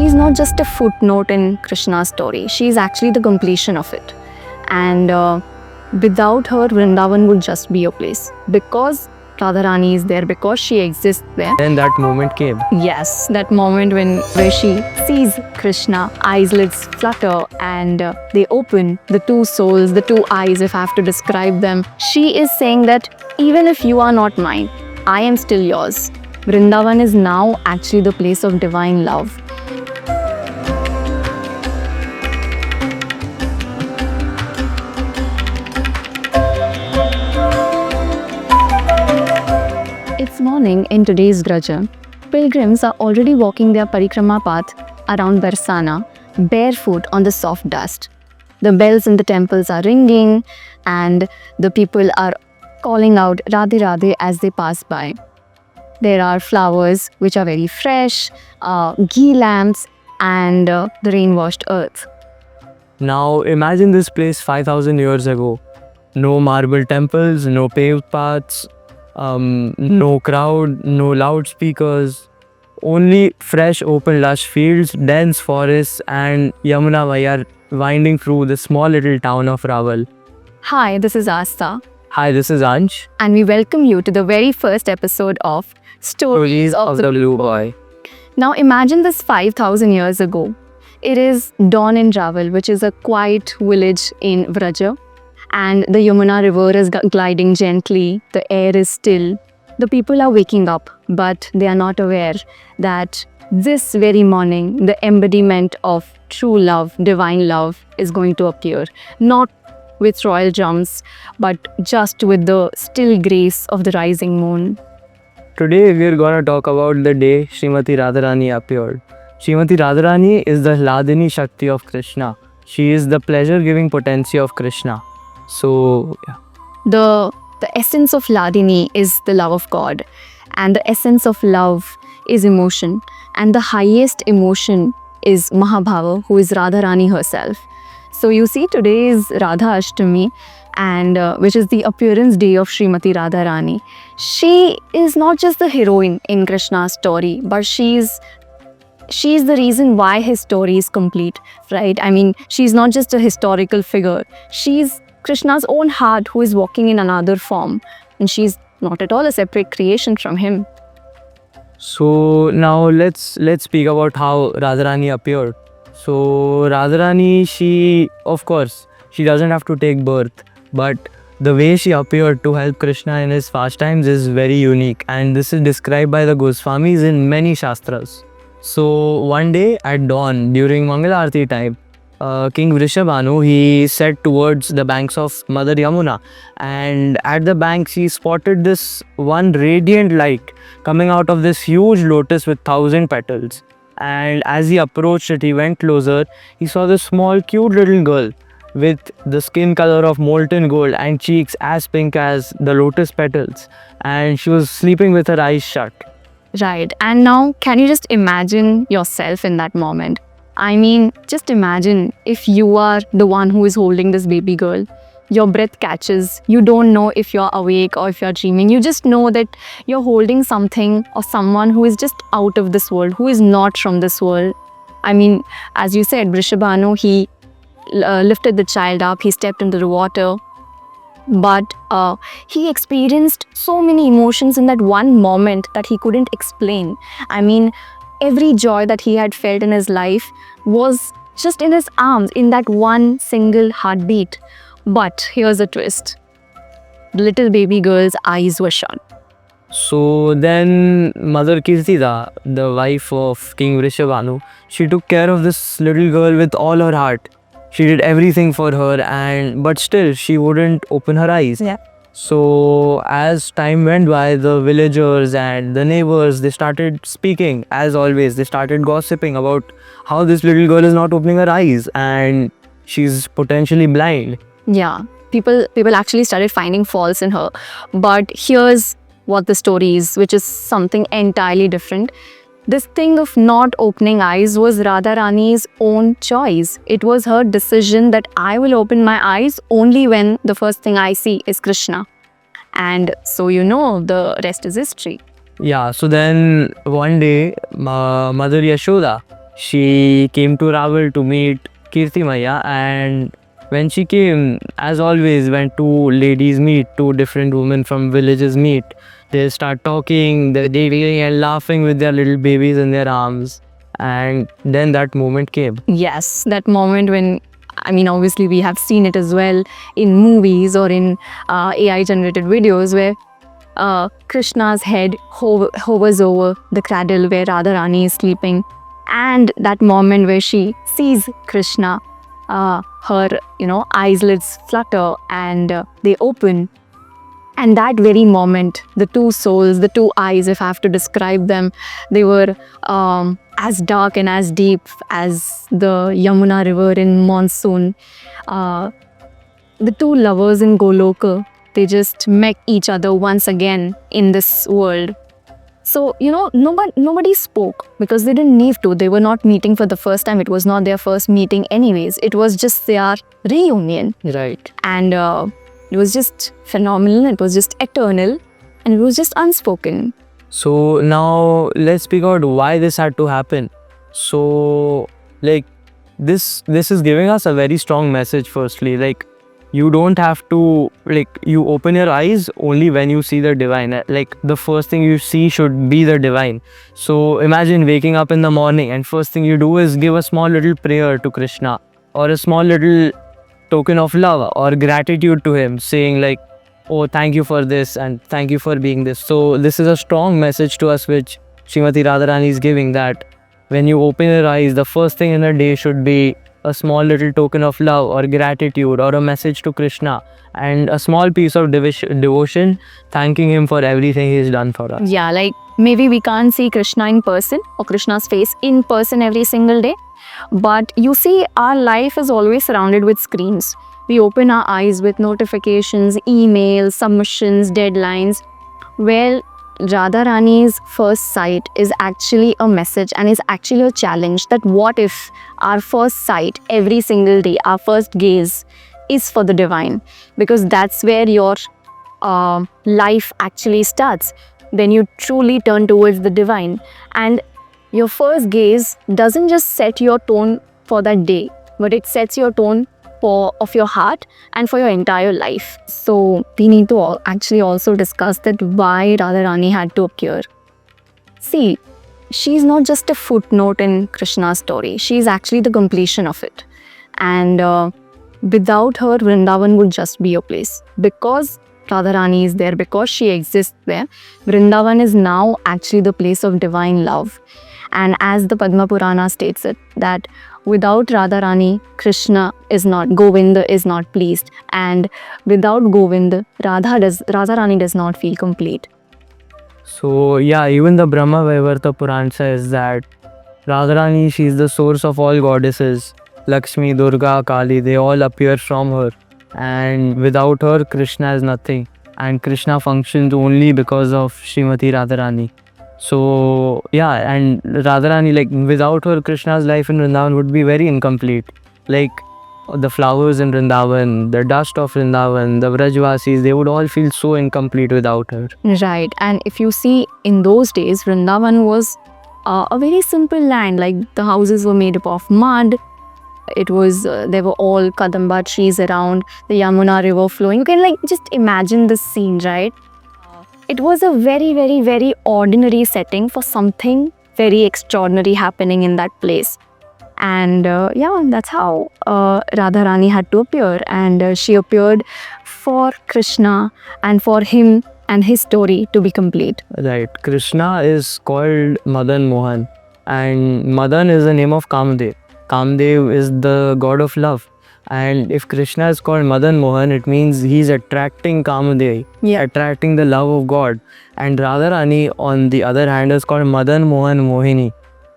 she's not just a footnote in Krishna's story. She's actually the completion of it. And without her, Vrindavan would just be a place. Because Radharani is there, because she exists there. Then that moment came. Yes, that moment where she sees Krishna, eyelids flutter and they open, the two souls, the two eyes, if I have to describe them. She is saying that even if you are not mine, I am still yours. Vrindavan is now actually the place of divine love. It's morning in today's Vraja. Pilgrims are already walking their parikrama path around Barsana, barefoot on the soft dust. The bells in the temples are ringing and the people are calling out Radhe Radhe as they pass by. There are flowers which are very fresh, ghee lamps and the rain-washed earth. Now imagine this place 5,000 years ago. No marble temples, no paved paths, no crowd, no loudspeakers, only fresh open lush fields, dense forests and Yamuna Maiya winding through the small little town of Rawal. Hi, this is Asta Hi, this is Ansh. and we welcome you to the very first episode of Stories Stories of the Blue Boy. Now imagine this 5,000 years ago. It is dawn in Rawal, which is a quiet village in Vraja. And the Yamuna river is gliding gently, the air is still. The people are waking up, but they are not aware that this very morning, the embodiment of true love, divine love, is going to appear. Not with royal jumps, but just with the still grace of the rising moon. Today we are gonna talk about the day Srimati Radharani appeared. Srimati Radharani is the Hladini Shakti of Krishna. She is the pleasure-giving potency of Krishna. So, yeah. The essence of Hladini is the love of God, and the essence of love is emotion, and the highest emotion is Mahabhava, who is Radharani herself. So you see, today is Radha Ashtami, and which is the appearance day of Srimati Radharani. She is not just the heroine in Krishna's story, but she's the reason why his story is complete, right? I mean, she's not just a historical figure. She's Krishna's own heart who is walking in another form, and she's not at all a separate creation from him. So now let's speak about how Radharani appeared. So Radharani, she doesn't have to take birth, but the way she appeared to help Krishna in his pastimes is very unique, and this is described by the Goswamis in many shastras. So one day at dawn during Mangal Aarti time, King Vrishabhanu, he set towards the banks of Mother Yamuna, and at the banks he spotted this one radiant light coming out of this huge lotus with 1,000 petals. And as he approached it, he went closer. He saw this small cute little girl with the skin color of molten gold and cheeks as pink as the lotus petals, and she was sleeping with her eyes shut. Right. And now, can you just imagine yourself in that moment? I mean, just imagine if you are the one who is holding this baby girl. Your breath catches. You don't know if you're awake or if you're dreaming. You just know that you're holding something or someone who is just out of this world, who is not from this world. I mean, as you said, Vrishabhanu, he lifted the child up. He stepped into the water. But he experienced so many emotions in that one moment that he couldn't explain. I mean, every joy that he had felt in his life was just in his arms, in that one single heartbeat. But here's a twist. The little baby girl's eyes were shut. So then Mother Kirtida, the wife of King Vrishabhanu, she took care of this little girl with all her heart. She did everything for her, but still she wouldn't open her eyes. Yeah. So as time went by, the villagers and the neighbors, they started speaking. As always, they started gossiping about how this little girl is not opening her eyes and she's potentially blind. Yeah, people actually started finding faults in her. But here's what the story is, which is something entirely different. This thing of not opening eyes was Radharani's own choice. It was her decision that I will open my eyes only when the first thing I see is Krishna. And so the rest is history. Yeah, so then one day, Mother Yashoda, she came to Raval to meet Kirti Maya, and when she came, as always, when two ladies meet, two different women from villages meet, they start talking, they're dating and laughing with their little babies in their arms. And then that moment came. Yes, that moment when, I mean, obviously we have seen it as well in movies or in AI generated videos where Krishna's head hovers over the cradle where Radharani is sleeping. And that moment where she sees Krishna, her, eyelids flutter and they open. And that very moment, the two souls, the two eyes, if I have to describe them, they were as dark and as deep as the Yamuna river in monsoon. The two lovers in Goloka, they just met each other once again in this world. So, nobody spoke because they didn't need to. They were not meeting for the first time. It was not their first meeting anyways. It was just their reunion. Right. And it was just phenomenal. It was just eternal. And it was just unspoken. So now let's speak out why this had to happen. So like this is giving us a very strong message. Firstly, like you don't have to, like, you open your eyes only when you see the divine. Like the first thing you see should be the divine. So imagine waking up in the morning and first thing you do is give a small little prayer to Krishna or a small little token of love or gratitude to him, saying like, oh, thank you for this and thank you for being this. So this is a strong message to us which Srimati Radharani is giving, that when you open your eyes, the first thing in the day should be a small little token of love or gratitude or a message to Krishna and a small piece of devotion, thanking him for everything he's done for us. Yeah, like maybe we can't see Krishna in person or Krishna's face in person every single day. But you see, our life is always surrounded with screens. We open our eyes with notifications, emails, submissions, deadlines. Well, Radharani's first sight is actually a message and is actually a challenge that what if our first sight every single day, our first gaze is for the divine, because that's where your life actually starts. Then you truly turn towards the divine, and your first gaze doesn't just set your tone for that day, but it sets your tone of your heart and for your entire life. So we need to actually also discuss that why Radharani had to appear. See, she's not just a footnote in Krishna's story. She's actually the completion of it. And without her, Vrindavan would just be a place. Because Radharani is there, because she exists there, Vrindavan is now actually the place of divine love. And as the Padma Purana states it, that without Radharani, Krishna is not, Govinda is not pleased. And without Govinda, Radharani does not feel complete. So yeah, even the Brahma Vaivarta Puran says that Radharani, she is the source of all goddesses. Lakshmi, Durga, Kali, they all appear from her. And without her, Krishna is nothing. And Krishna functions only because of Srimati Radharani. So yeah, and Radharani, like without her, Krishna's life in Vrindavan would be very incomplete. Like the flowers in Vrindavan, the dust of Vrindavan, the Vrajvasis, they would all feel so incomplete without her. Right. And if you see, in those days, Vrindavan was a very simple land. Like the houses were made up of mud. It was, there were all Kadamba trees around, the Yamuna river flowing. You can like just imagine this scene, right? It was a very, very, very ordinary setting for something very extraordinary happening in that place. And yeah, that's how Radharani had to appear. And she appeared for Krishna and for him and his story to be complete. Right. Krishna is called Madan Mohan. And Madan is the name of Kamadev. Kamadev is the god of love. And if Krishna is called Madan Mohan, it means he's attracting Kamadev, attracting the love of God. And Radharani, on the other hand, is called Madan Mohan Mohini.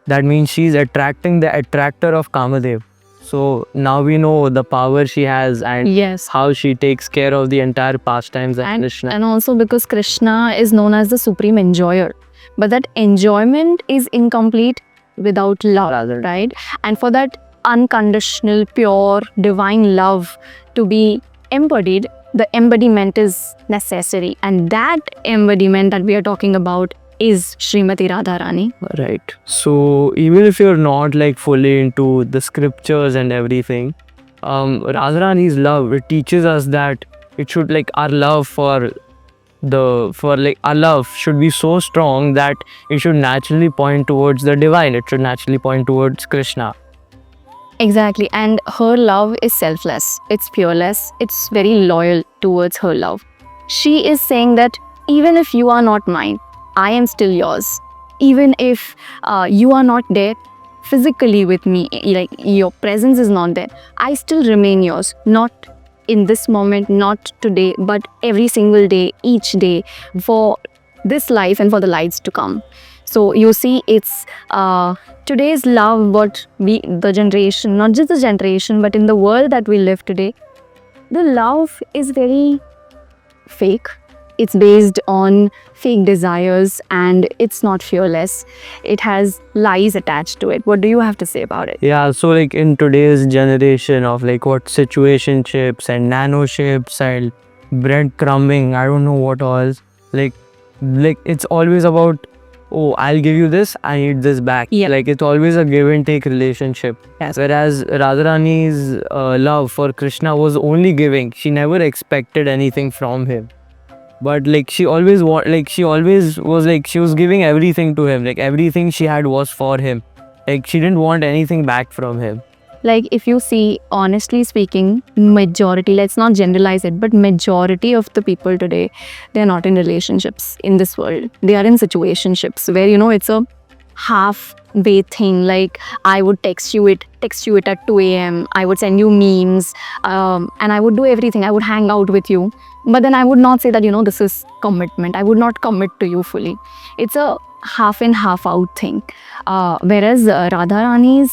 That means she's attracting the attractor of Kamadev. So now we know the power she has and how she takes care of the entire pastimes of Krishna. And also because Krishna is known as the supreme enjoyer. But that enjoyment is incomplete without love, right? And for that unconditional, pure, divine love to be embodied, the embodiment is necessary. And that embodiment that we are talking about is Srimati Radharani. Right. So even if you're not like fully into the scriptures and everything, Radharani's love, it teaches us that it should like our love for our love should be so strong that it should naturally point towards the divine. It should naturally point towards Krishna. Exactly. And her love is selfless, it's fearless, it's very loyal towards her love. She is saying that even if you are not mine, I am still yours. Even if you are not there physically with me, like your presence is not there, I still remain yours. Not in this moment, not today, but every single day, each day, for this life and for the lives to come. So you see, it's today's love, what the generation, not just the generation, but in the world that we live today, the love is very fake. It's based on fake desires and it's not fearless. It has lies attached to it. What do you have to say about it? Yeah, so like in today's generation of like what situationships and nanoships and breadcrumbing, I don't know what all, like it's always about, oh, I'll give you this, I need this back. Yeah. Like it's always a give and take relationship. Yes. Whereas Radharani's love for Krishna was only giving. She never expected anything from him. But like she always was like she was giving everything to him. Like everything she had was for him. Like she didn't want anything back from him. Like if you see, honestly speaking, majority, let's not generalize it, but majority of the people today, they're not in relationships in this world. They are in situationships where, you know, it's a halfway thing. Like I would text you it at 2 a.m. I would send you memes, and I would do everything. I would hang out with you. But then I would not say that, you know, this is commitment. I would not commit to you fully. It's a half in, half out thing. Whereas Radharani's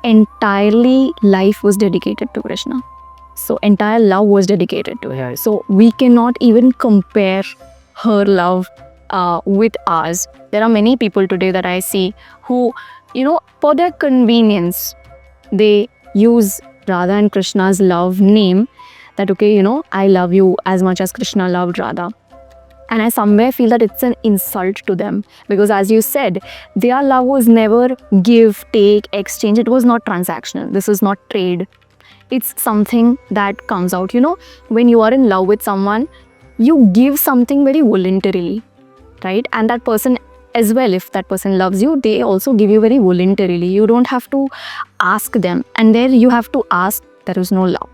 entirely life was dedicated to Krishna. So entire love was dedicated to her. So we cannot even compare her love with ours. There are many people today that I see who, you know, for their convenience, they use Radha and Krishna's love name, that okay, you know, I love you as much as Krishna loved Radha. And I somewhere feel that it's an insult to them, because as you said, their love was never give, take, exchange. It was not transactional. This is not trade. It's something that comes out, you know, when you are in love with someone, you give something very voluntarily, right? And that person as well, if that person loves you, they also give you very voluntarily. You don't have to ask them. And there you have to ask, there is no love.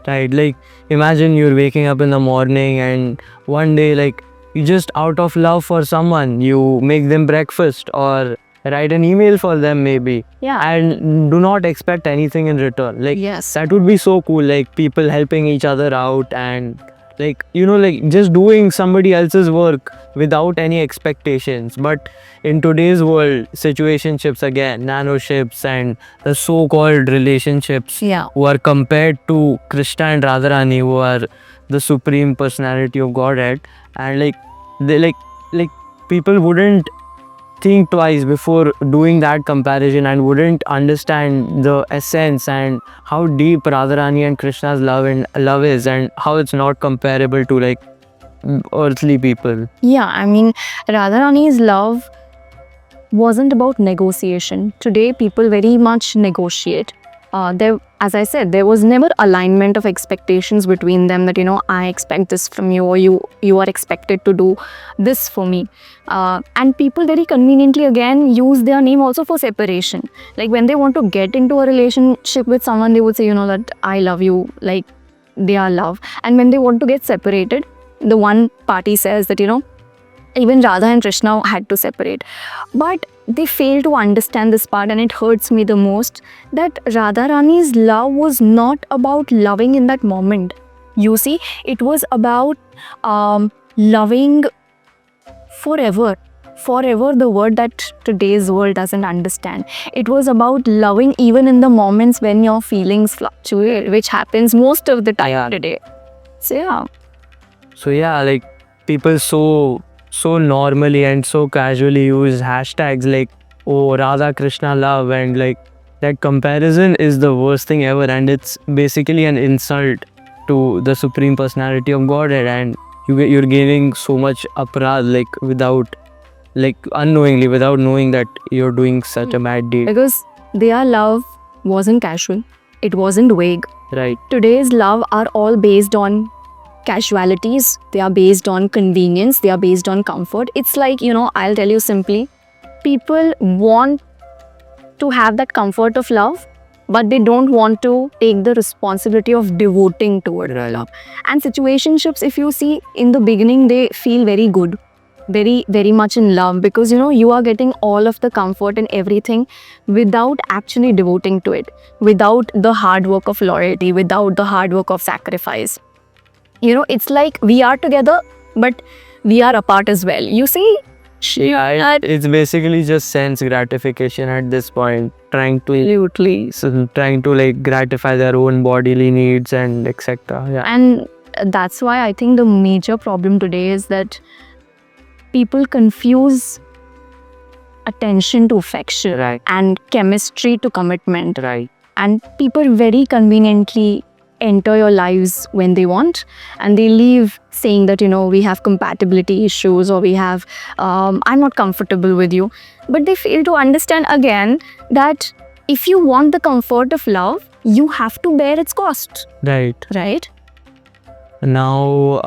Right, like imagine you're waking up in the morning and one day, like you just out of love for someone, you make them breakfast or write an email for them maybe. Yeah. And do not expect anything in return. Like Yes. that would be so cool, like people helping each other out and like, you know, like just doing somebody else's work without any expectations. But in today's world, situationships again, nanoships and the so-called relationships who are compared to Krishna and Radharani, who are the supreme personality of Godhead, and like they like people wouldn't think twice before doing that comparison and wouldn't understand the essence and how deep Radharani and Krishna's love is and how it's not comparable to like earthly people. Yeah, I mean, Radharani's love wasn't about negotiation. Today, people very much negotiate. As I said, there was never alignment of expectations between them, that, you know, I expect this from you, or you are expected to do this for me. And people very conveniently again use their name also for separation. Like when they want to get into a relationship with someone, they would say, you know, that I love you, like they are love. And when they want to get separated, the one party says that, you know, even Radha and Krishna had to separate. But they fail to understand this part, and it hurts me the most, that Radharani's love was not about loving in that moment. You see, it was about loving forever. Forever, the word that today's world doesn't understand. It was about loving even in the moments when your feelings fluctuate, which happens most of the time today. So yeah, like people so normally and so casually use hashtags like, oh, Radha Krishna love, and like that comparison is the worst thing ever, and it's basically an insult to the supreme personality of Godhead, and you're giving so much aparad like without like unknowingly, without knowing that you're doing such a bad deed. Because their love wasn't casual, it wasn't vague. Right. Today's love are all based on casualities, they are based on convenience, they are based on comfort. It's like, I'll tell you simply, people want to have that comfort of love, but they don't want to take the responsibility of devoting toward Right. love. And situationships, if you see, in the beginning they feel very good, very very much in love, because you are getting all of the comfort and everything without actually devoting to it, without the hard work of loyalty, without the hard work of sacrifice. It's like we are together, but we are apart as well. You see, It's basically just sense gratification at this point, trying to like gratify their own bodily needs and etc. Yeah. and that's why I think the major problem today is that people confuse attention to affection Right. and chemistry to commitment. Right. And people very conveniently enter your lives when they want, and they leave saying that we have compatibility issues, or we have I'm not comfortable with you. But they fail to understand again that if you want the comfort of love, you have to bear its cost, Right. right? Now,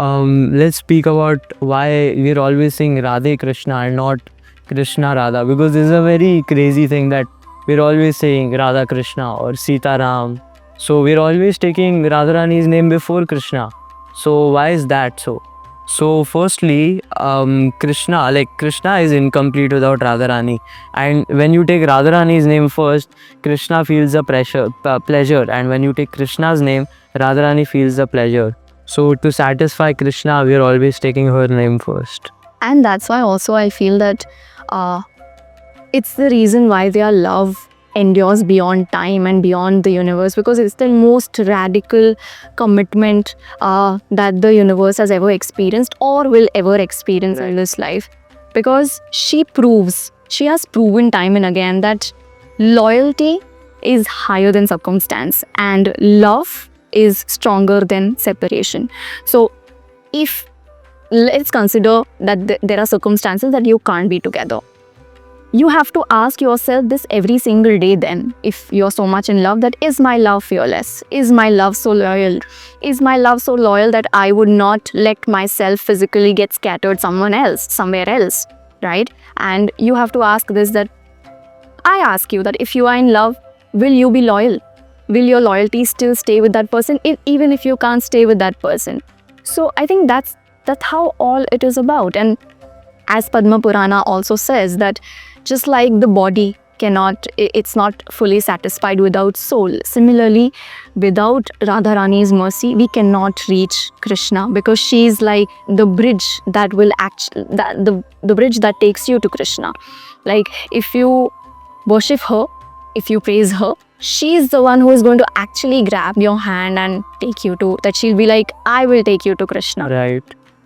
let's speak about why we're always saying Radhe Krishna and not Krishna Radha, because this is a very crazy thing that we're always saying Radha Krishna or Sita Ram. So we're always taking Radharani's name before Krishna. So why is that so? So firstly, Krishna is incomplete without Radharani, and when you take Radharani's name first, Krishna feels the pleasure, and when you take Krishna's name, Radharani feels the pleasure. So to satisfy Krishna, we are always taking her name first. And that's why also I feel that it's the reason why their love endures beyond time and beyond the universe, because it's the most radical commitment that the universe has ever experienced or will ever experience in this life. Because she has proven time and again that loyalty is higher than circumstance and love is stronger than separation. So if let's consider that there are circumstances that you can't be together, you have to ask yourself this every single day. Then if you're so much in love, that is my love fearless, is my love so loyal, is my love so loyal that I would not let myself physically get scattered somewhere else, right? And you have to ask this, that I ask you that if you are in love, will you be loyal? Will your loyalty still stay with that person, even if you can't stay with that person? So I think that's how all it is about. And as Padma Purana also says, that just like the body it's not fully satisfied without soul, similarly without Radharani's mercy we cannot reach Krishna, because she is like the bridge that will the bridge that takes you to Krishna. Like if you worship her, if you praise her, she is the one who is going to actually grab your hand and take you to that. She'll be like, I will take you to Krishna. Right.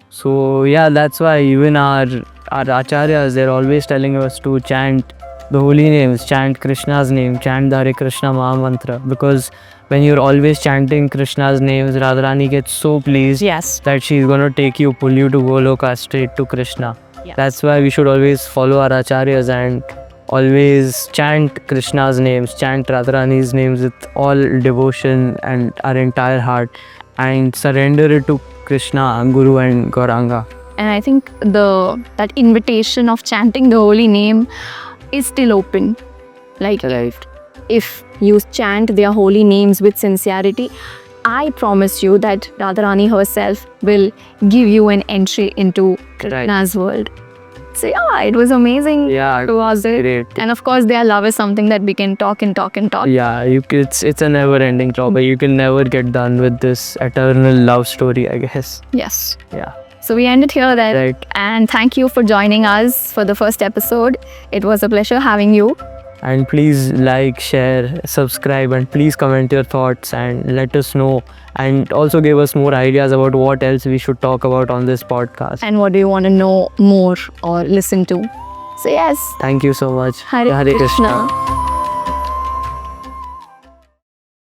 So yeah, that's why even our acharyas, they're always telling us to chant the holy names, chant Krishna's name, chant the Hare Krishna Maha Mantra, because when you're always chanting Krishna's names, Radharani gets so pleased Yes. that she's gonna pull you to Goloka, straight to Krishna. Yeah. That's why we should always follow our acharyas and always chant Krishna's names, chant Radharani's names with all devotion and our entire heart, and surrender it to Krishna, Guru and Gauranga. And I think that invitation of chanting the holy name is still open. Like Right. if you chant their holy names with sincerity, I promise you that Radharani herself will give you an entry into Krishna's world. So yeah, it was amazing Yeah, to us. great. And of course, their love is something that we can talk and talk and talk. Yeah, it's a never-ending topic. You can never get done with this eternal love story, I guess. Yes. Yeah. So we end it here then. Right. And thank you for joining us for the first episode. It was a pleasure having you. And please like, share, subscribe, and please comment your thoughts and let us know. And also give us more ideas about what else we should talk about on this podcast. And what do you want to know more or listen to? So yes, Thank you so much. Hare Krishna.